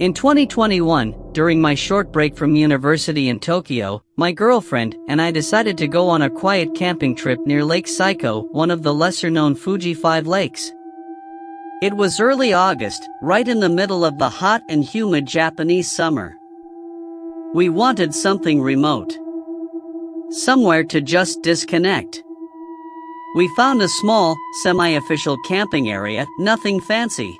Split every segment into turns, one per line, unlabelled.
In 2021, during my short break from university in Tokyo, my girlfriend and I decided to go on a quiet camping trip near Lake Saiko, one of the lesser-known Fuji 5 lakes. It was early August, right in the middle of the hot and humid Japanese summer. We wanted something remote. Somewhere to just disconnect. We found a small, semi-official camping area, nothing fancy.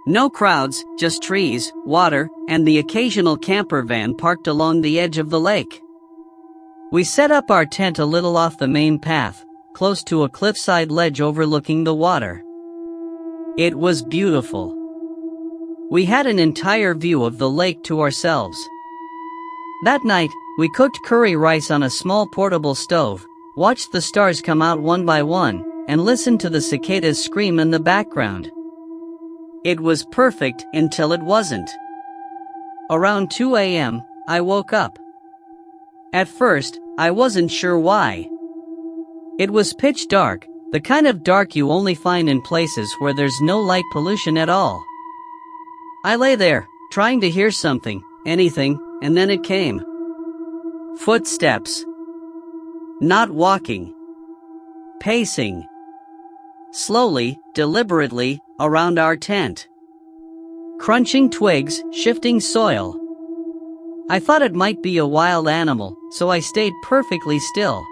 No crowds, just trees, water, and the occasional camper van parked along the edge of the lake. We set up our tent a little off the main path, close to a cliffside ledge overlooking the water. It was beautiful. We had an entire view of the lake to ourselves. That night, we cooked curry rice on a small portable stove, watched the stars come out one by one, and listened to the cicadas scream in the background. It was perfect until it wasn't. Around 2 a.m., I woke up. At first, I wasn't sure why. It was pitch dark, the kind of dark you only find in places where there's no light pollution at all. I lay there, trying to hear something, anything, and then it came. Footsteps. Not walking. Pacing. Slowly, deliberately, around our tent. Crunching twigs, shifting soil. I thought it might be a wild animal, so I stayed perfectly still.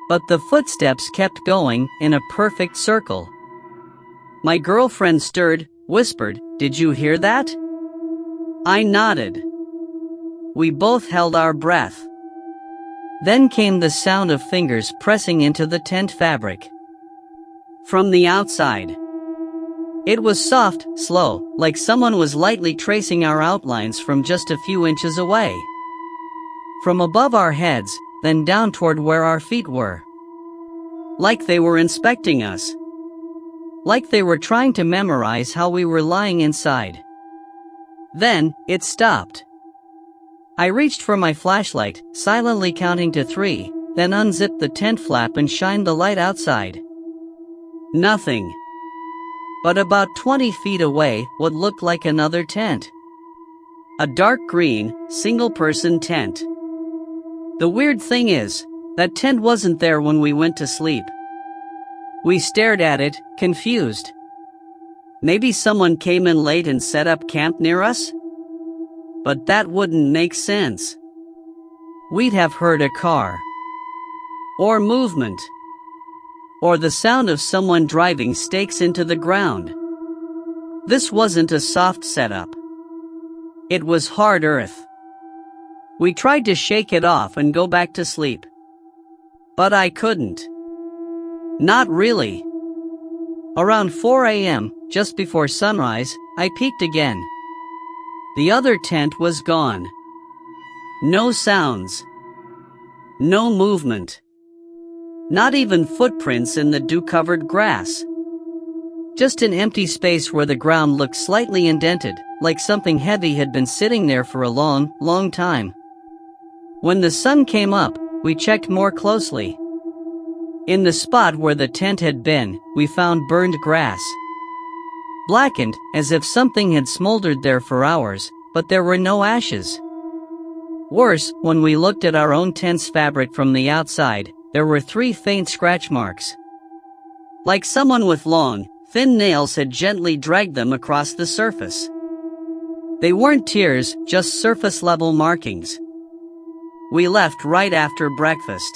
But the footsteps kept going in a perfect circle. My girlfriend stirred, whispered, "Did you hear that?" I nodded. We both held our breath. Then came the sound of fingers pressing into the tent fabric. From the outside. It was soft, slow, like someone was lightly tracing our outlines from just a few inches away. From above our heads, then down toward where our feet were. Like they were inspecting us. Like they were trying to memorize how we were lying inside. Then, it stopped. I reached for my flashlight, silently counting to 3, then unzipped the tent flap and shined the light outside. Nothing. But about 20 feet away, what looked like another tent. A dark green, single-person tent. The weird thing is, that tent wasn't there when we went to sleep. We stared at it, confused. Maybe someone came in late and set up camp near us? But that wouldn't make sense. We'd have heard a car. Or movement. Or the sound of someone driving stakes into the ground. This wasn't a soft setup. It was hard earth. We tried to shake it off and go back to sleep. But I couldn't. Not really. Around 4 a.m., just before sunrise, I peeked again. The other tent was gone. No sounds. No movement. Not even footprints in the dew-covered grass. Just an empty space where the ground looked slightly indented, like something heavy had been sitting there for a long, long time. When the sun came up, we checked more closely. In the spot where the tent had been, we found burned grass. Blackened, as if something had smoldered there for hours, but there were no ashes. Worse, when we looked at our own tent's fabric from the outside, there were 3 faint scratch marks. Like someone with long, thin nails had gently dragged them across the surface. They weren't tears, just surface-level markings. We left right after breakfast.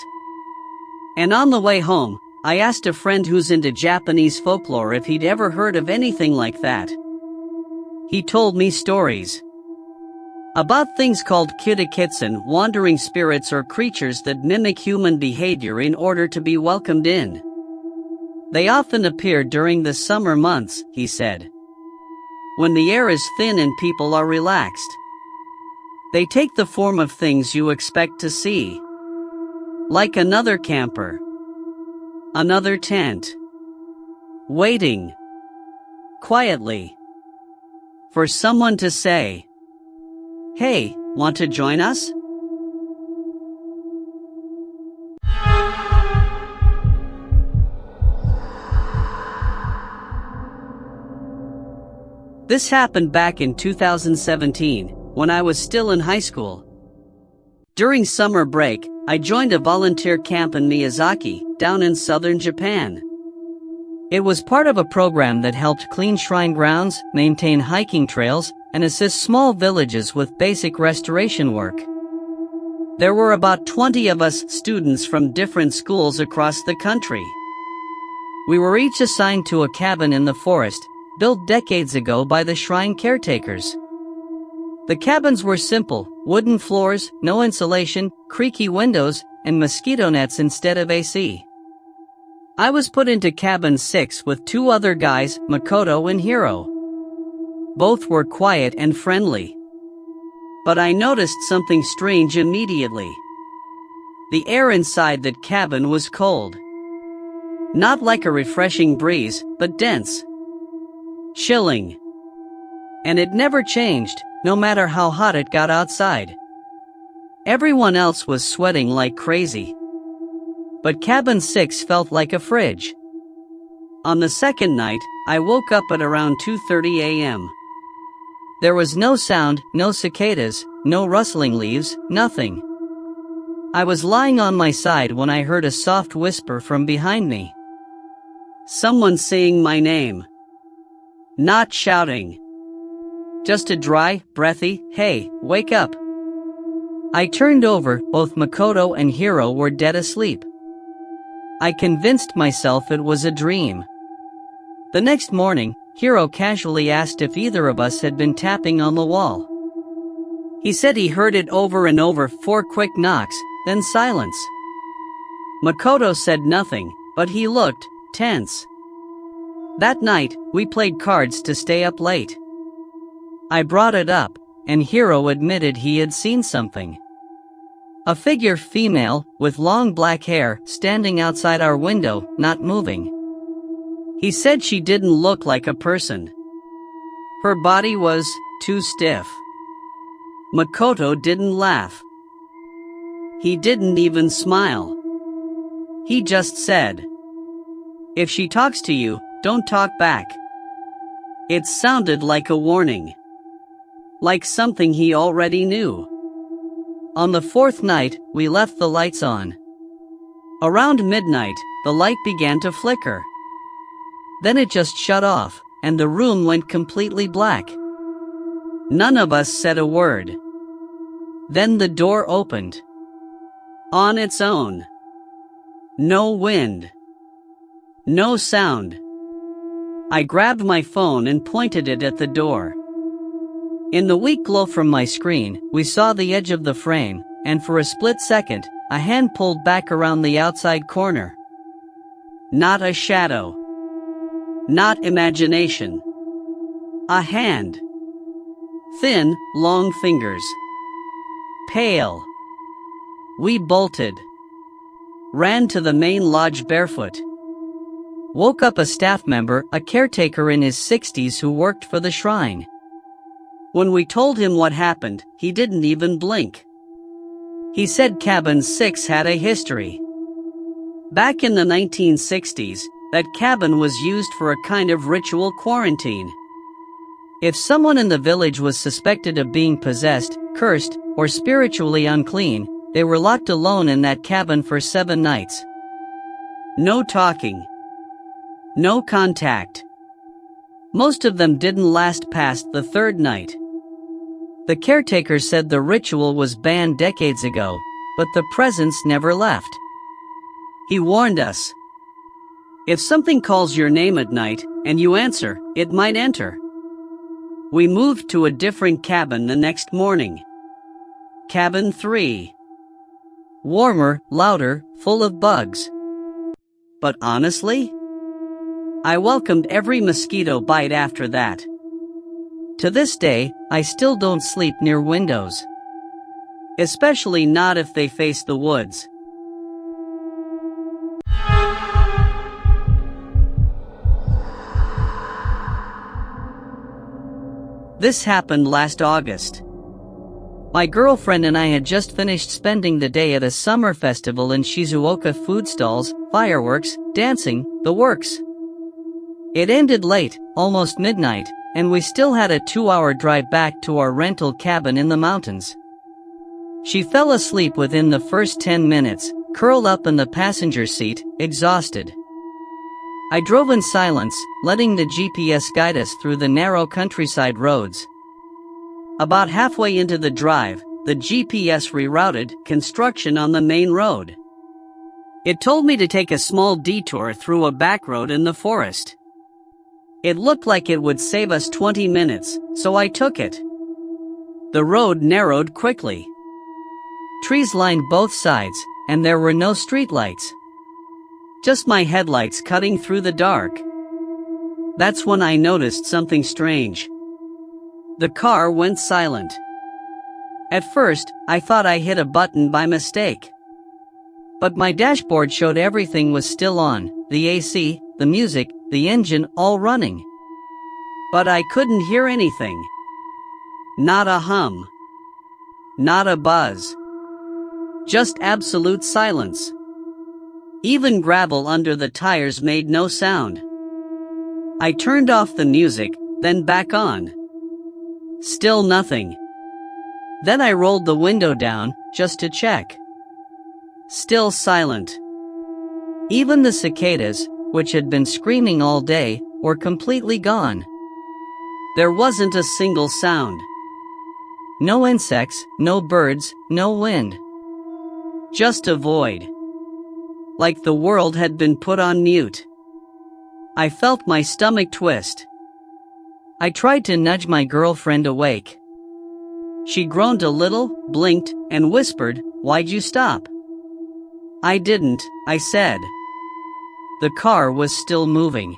And on the way home, I asked a friend who's into Japanese folklore if he'd ever heard of anything like that. He told me stories. About things called kitakitsun, wandering spirits or creatures that mimic human behavior in order to be welcomed in. They often appear during the summer months, he said. When the air is thin and people are relaxed. They take the form of things you expect to see. Like another camper. Another tent. Waiting. Quietly. For someone to say, "Hey, want to join us?" This happened back in 2017, when I was still in high school. During summer break, I joined a volunteer camp in Miyazaki, down in southern Japan. It was part of a program that helped clean shrine grounds, maintain hiking trails, and assist small villages with basic restoration work. There were about 20 of us students from different schools across the country. We were each assigned to a cabin in the forest, built decades ago by the shrine caretakers. The cabins were simple, wooden floors, no insulation, creaky windows, and mosquito nets instead of AC. I was put into cabin 6 with 2 other guys, Makoto and Hiro. Both were quiet and friendly. But I noticed something strange immediately. The air inside that cabin was cold. Not like a refreshing breeze, but dense. Chilling. And it never changed, no matter how hot it got outside. Everyone else was sweating like crazy. But cabin 6 felt like a fridge. On the second night, I woke up at around 2:30 a.m. There was no sound, no cicadas, no rustling leaves, nothing. I was lying on my side when I heard a soft whisper from behind me. Someone saying my name. Not shouting. Just a dry, breathy, "Hey, wake up." I turned over, both Makoto and Hiro were dead asleep. I convinced myself it was a dream. The next morning, Hiro casually asked if either of us had been tapping on the wall. He said he heard it over and over, 4 quick knocks, then silence. Makoto said nothing, but he looked tense. That night, we played cards to stay up late. I brought it up, and Hiro admitted he had seen something. A figure, female, with long black hair, standing outside our window, not moving. He said she didn't look like a person. Her body was too stiff. Makoto didn't laugh. He didn't even smile. He just said, "If she talks to you, don't talk back." It sounded like a warning. Like something he already knew. On the 4th night, we left the lights on. Around midnight, the light began to flicker. Then it just shut off, and the room went completely black. None of us said a word. Then the door opened. On its own. No wind. No sound. I grabbed my phone and pointed it at the door. In the weak glow from my screen, we saw the edge of the frame, and for a split second, a hand pulled back around the outside corner. Not a shadow. Not imagination. A hand. Thin, long fingers. Pale. We bolted. Ran to the main lodge barefoot. Woke up a staff member, a caretaker in his 60s who worked for the shrine. When we told him what happened, he didn't even blink. He said cabin 6 had a history. Back in the 1960s, that cabin was used for a kind of ritual quarantine. If someone in the village was suspected of being possessed, cursed, or spiritually unclean, they were locked alone in that cabin for 7 nights. No talking. No contact. Most of them didn't last past the 3rd night. The caretaker said the ritual was banned decades ago, but the presence never left. He warned us. If something calls your name at night, and you answer, it might enter. We moved to a different cabin the next morning. Cabin 3. Warmer, louder, full of bugs. But honestly, I welcomed every mosquito bite after that. To this day, I still don't sleep near windows. Especially not if they face the woods. This happened last August. My girlfriend and I had just finished spending the day at a summer festival in Shizuoka. Food stalls, fireworks, dancing, the works. It ended late, almost midnight, and we still had a 2-hour drive back to our rental cabin in the mountains. She fell asleep within the first 10 minutes, curled up in the passenger seat, exhausted. I drove in silence, letting the GPS guide us through the narrow countryside roads. About halfway into the drive, the GPS rerouted construction on the main road. It told me to take a small detour through a back road in the forest. It looked like it would save us 20 minutes, so I took it. The road narrowed quickly. Trees lined both sides, and there were no streetlights. Just my headlights cutting through the dark. That's when I noticed something strange. The car went silent. At first, I thought I hit a button by mistake. But my dashboard showed everything was still on, the AC, the music, the engine, all running. But I couldn't hear anything. Not a hum. Not a buzz. Just absolute silence. Even gravel under the tires made no sound. I turned off the music, then back on. Still nothing. Then I rolled the window down, just to check. Still silent. Even the cicadas, which had been screaming all day, were completely gone. There wasn't a single sound. No insects, no birds, no wind. Just a void. Like the world had been put on mute. I felt my stomach twist. I tried to nudge my girlfriend awake. She groaned a little, blinked, and whispered, "Why'd you stop?" I didn't, I said. The car was still moving.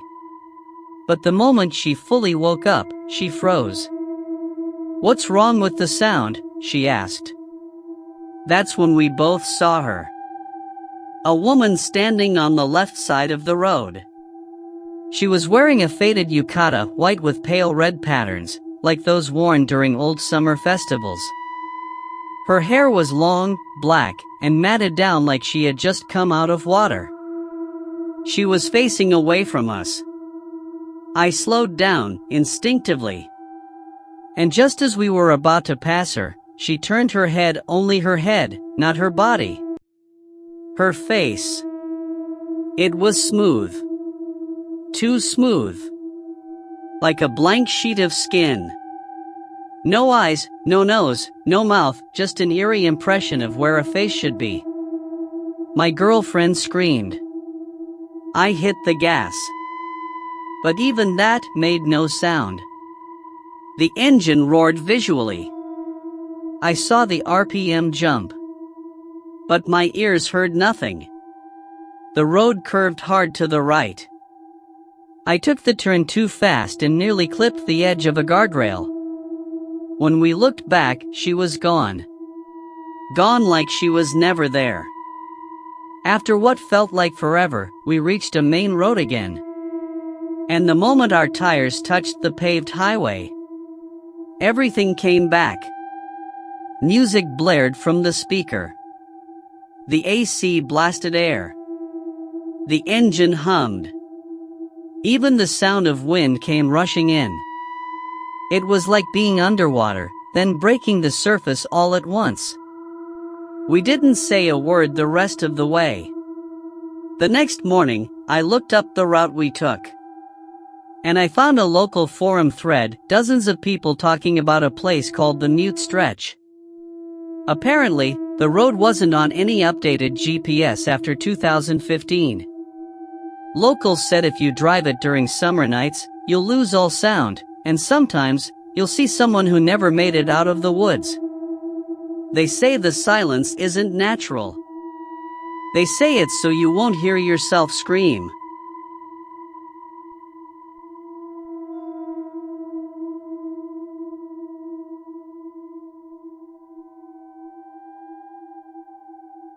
But the moment she fully woke up, she froze. "What's wrong with the sound?" she asked. That's when we both saw her. A woman standing on the left side of the road. She was wearing a faded yukata, white with pale red patterns, like those worn during old summer festivals. Her hair was long, black, and matted down like she had just come out of water. She was facing away from us. I slowed down, instinctively. And just as we were about to pass her, she turned her head, only her head, not her body. Her face. It was smooth. Too smooth. Like a blank sheet of skin. No eyes, no nose, no mouth, just an eerie impression of where a face should be. My girlfriend screamed. I hit the gas. But even that made no sound. The engine roared visually. I saw the RPM jump. But my ears heard nothing. The road curved hard to the right. I took the turn too fast and nearly clipped the edge of a guardrail. When we looked back, she was gone. Gone like she was never there. After what felt like forever, we reached a main road again. And the moment our tires touched the paved highway, everything came back. Music blared from the speaker. The AC blasted air. The engine hummed. Even the sound of wind came rushing in. It was like being underwater, then breaking the surface all at once. We didn't say a word the rest of the way. The next morning, I looked up the route we took. And I found a local forum thread, dozens of people talking about a place called the Mute Stretch. Apparently, the road wasn't on any updated GPS after 2015. Locals said if you drive it during summer nights, you'll lose all sound, and sometimes, you'll see someone who never made it out of the woods. They say the silence isn't natural. They say it's so you won't hear yourself scream.